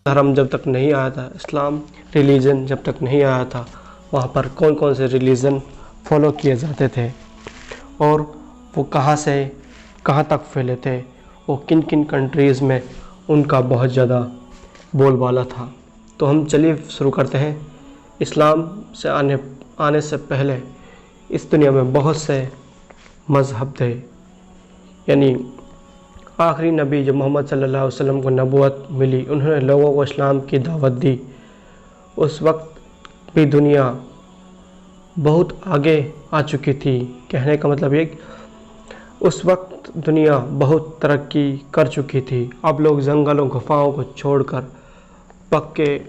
धर्म जब तक नहीं आया था, इस्लाम रिलीजन जब तक नहीं आया था, वहाँ पर कौन कौन से रिलीजन फॉलो किए जाते थे और वो कहाँ से कहाँ तक फैले थे, वो किन किन कंट्रीज़ में उनका बहुत ज़्यादा बोलबाला था। तो हम चलिए शुरू करते हैं। इस्लाम से आने से पहले इस दुनिया में बहुत से मज़हब थे, यानी आखिरी नबी जो मोहम्मद सल्लल्लाहु अलैहि वसल्लम को नबूवत मिली, उन्होंने लोगों को इस्लाम की दावत दी। उस वक्त भी दुनिया बहुत आगे आ चुकी थी। कहने का मतलब ये, उस वक्त दुनिया बहुत तरक्की कर चुकी थी। अब लोग जंगलों गुफाओं को छोड़कर पक्के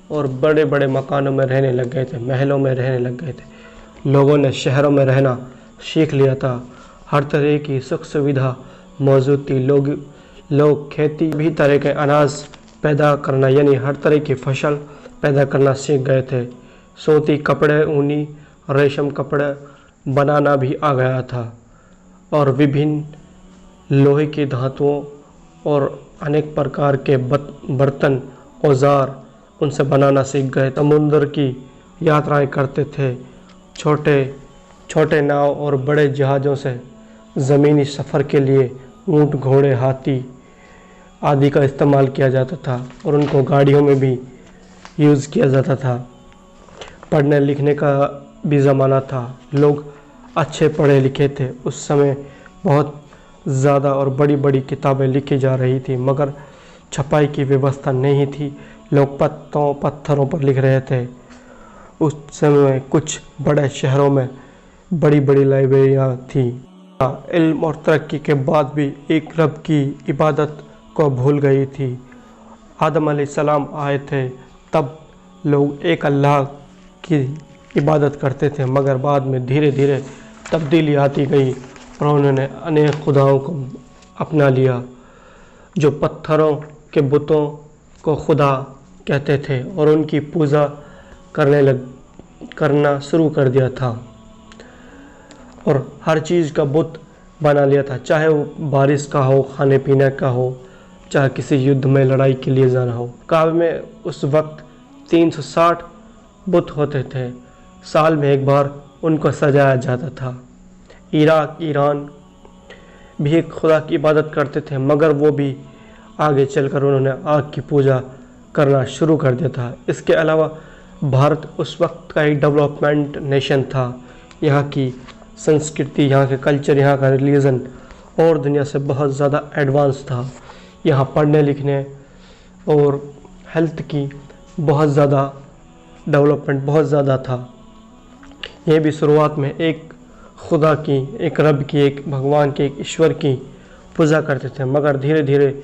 और बड़े बड़े मकानों में रहने लग गए थे, महलों में रहने लग गए थे। लोगों ने शहरों में रहना सीख लिया था। हर तरह की सुख सुविधा मौजूद थी। लोग खेती भी तरह के अनाज पैदा करना, यानी हर तरह की फसल पैदा करना सीख गए थे। सूती कपड़े, ऊनी रेशम कपड़े बनाना भी आ गया था और विभिन्न लोहे की धातुओं और अनेक प्रकार के बर्तन औजार उनसे बनाना सीख गए। समुद्र की यात्राएं करते थे। छोटे छोटे नाव और बड़े जहाज़ों से ज़मीनी सफ़र के लिए ऊँट, घोड़े, हाथी आदि का इस्तेमाल किया जाता था और उनको गाड़ियों में भी यूज़ किया जाता था। पढ़ने लिखने का भी ज़माना था। लोग अच्छे पढ़े लिखे थे। उस समय बहुत ज़्यादा और बड़ी बड़ी किताबें लिखी जा रही थी, मगर छपाई की व्यवस्था नहीं थी। लोग पत्थरों पर लिख रहे थे। उस समय कुछ बड़े शहरों में बड़ी बड़ी लाइब्रेरियाँ थीं। इल्म और तरक्की के बाद भी एक रब की इबादत को भूल गई थी। आदम अलैहिस्सलाम आए थे, तब लोग एक अल्लाह की इबादत करते थे, मगर बाद में धीरे धीरे तब्दीली आती गई और उन्होंने अनेक खुदाओं को अपना लिया, जो पत्थरों के बुतों को खुदा कहते थे और उनकी पूजा करना शुरू कर दिया था और हर चीज़ का बुत बना लिया था, चाहे वो बारिश का हो, खाने पीने का हो, चाहे किसी युद्ध में लड़ाई के लिए जाना हो। काबे में उस वक्त 360 बुत होते थे। साल में एक बार उनको सजाया जाता था। इराक, ईरान भी एक खुदा की इबादत करते थे, मगर वो भी आगे चलकर उन्होंने आग की पूजा करना शुरू कर दिया था। इसके अलावा भारत उस वक्त का एक डेवलपमेंट नेशन था। यहाँ की संस्कृति, यहाँ के कल्चर, यहाँ का रिलीजन और दुनिया से बहुत ज़्यादा एडवांस था। यहाँ पढ़ने लिखने और हेल्थ की बहुत ज़्यादा डेवलपमेंट बहुत ज़्यादा था। ये भी शुरुआत में एक खुदा की, एक रब की, एक भगवान की, एक ईश्वर की पूजा करते थे, मगर धीरे धीरे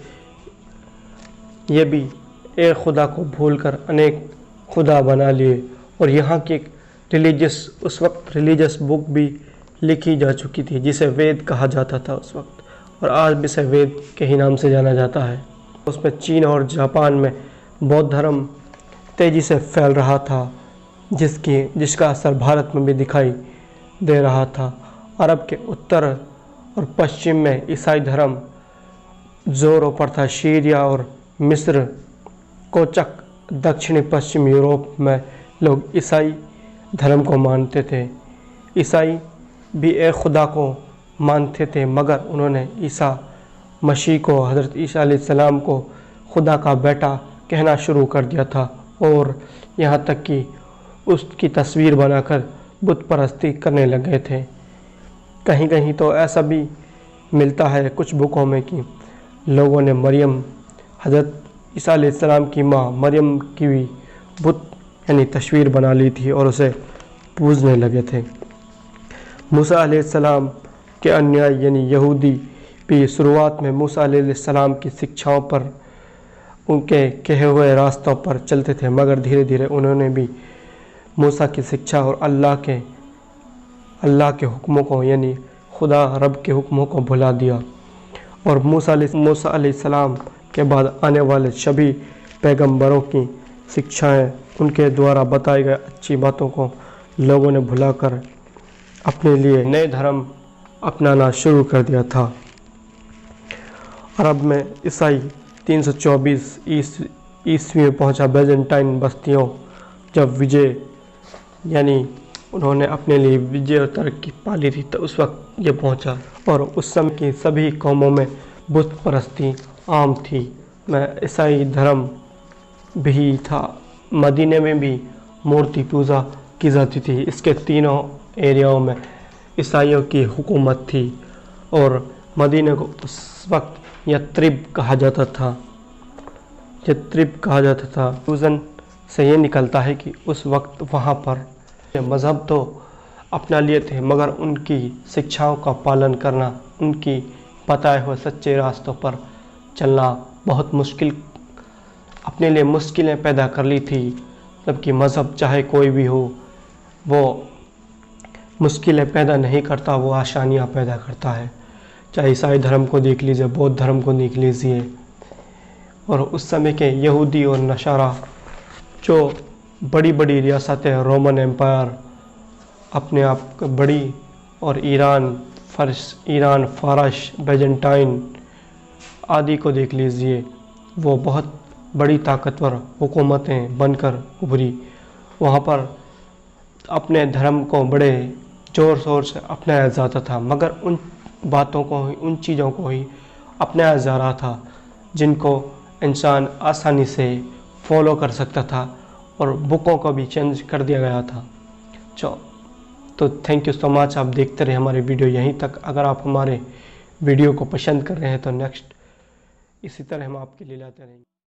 ये भी एक खुदा को भूलकर अनेक खुदा बना लिए। और यहाँ की एक उस वक्त रिलीजियस बुक भी लिखी जा चुकी थी, जिसे वेद कहा जाता था उस वक्त, और आज भी इसे वेद के ही नाम से जाना जाता है। उसमें चीन और जापान में बौद्ध धर्म तेज़ी से फैल रहा था, जिसका असर भारत में भी दिखाई दे रहा था। अरब के उत्तर और पश्चिम में ईसाई धर्म जोरों पर था। सीरिया और मिस्र, कोचक, दक्षिणी पश्चिम यूरोप में लोग ईसाई धर्म को मानते थे। ईसाई भी एक खुदा को मानते थे, मगर उन्होंने ईसा मसीह को, हज़रत ईसा अलैहिस्सलाम को खुदा का बेटा कहना शुरू कर दिया था और यहाँ तक कि उसकी तस्वीर बनाकर बुत परस्ती करने लग गए थे। कहीं कहीं तो ऐसा भी मिलता है कुछ बुकों में कि लोगों ने मरियम, हज़रत ईसा अलैहिस्सलाम की माँ मरियम की भी बुत यानी तस्वीर बना ली थी और उसे पूजने लगे थे। मूसा अलैहिस्सलाम के अनुयायी यानी यहूदी भी शुरुआत में मूसा अलैहिस्सलाम की शिक्षाओं पर, उनके कहे हुए रास्तों पर चलते थे, मगर धीरे धीरे उन्होंने भी मूसा की शिक्षा और अल्लाह के हुक्मों को यानी खुदा रब के हुक्मों को भुला दिया। और मूसा अलैहिस्सलाम के बाद आने वाले सभी पैगंबरों की शिक्षाएं, उनके द्वारा बताई गई अच्छी बातों को लोगों ने भुलाकर अपने लिए नए धर्म अपनाना शुरू कर दिया था। अरब में ईसाई 324 ईस्वी में पहुंचा बैजेंटाइन बस्तियों, जब विजय यानी उन्होंने अपने लिए विजय और तरक्की पा ली थी, तो उस वक्त ये पहुंचा। और उस समय की सभी कौमों में बुत परस्ती आम थी। मैं ईसाई धर्म भी था। मदीने में भी मूर्ति पूजा की जाती थी। इसके तीनों एरियाओं में ईसाइयों की हुकूमत थी और मदीने को उस वक्त यत्रिब कहा जाता था। यत्रिब कहा जाता था। कंक्लूजन से ये निकलता है कि उस वक्त वहाँ पर मज़हब तो अपना लिए थे, मगर उनकी शिक्षाओं का पालन करना, उनकी बताए हुए सच्चे रास्तों पर चलना बहुत मुश्किल, अपने लिए मुश्किलें पैदा कर ली थी। जबकि मज़हब चाहे कोई भी हो, वो मुश्किलें पैदा नहीं करता, वो आसानियाँ पैदा करता है। चाहे ईसाई धर्म को देख लीजिए, बौद्ध धर्म को देख लीजिए। और उस समय के यहूदी और नशारा, जो बड़ी बड़ी रियासतें, रोमन एम्पायर अपने आप बड़ी, और ईरान, फारस, बैजेंटाइन आदि को देख लीजिए, वो बहुत बड़ी ताकतवर हुकूमतें बनकर उभरी। वहाँ पर अपने धर्म को बड़े ज़ोर शोर से अपनाया जाता था, मगर उन बातों को ही, उन चीज़ों को ही अपनाया जा रहा था जिनको इंसान आसानी से फॉलो कर सकता था, और बुकों को भी चेंज कर दिया गया था। तो थैंक यू सो मच। आप देखते रहे हमारे वीडियो यहीं तक। अगर आप हमारे वीडियो को पसंद कर रहे हैं तो नेक्स्ट इसी तरह हम आपके लिए लाते रहेंगे।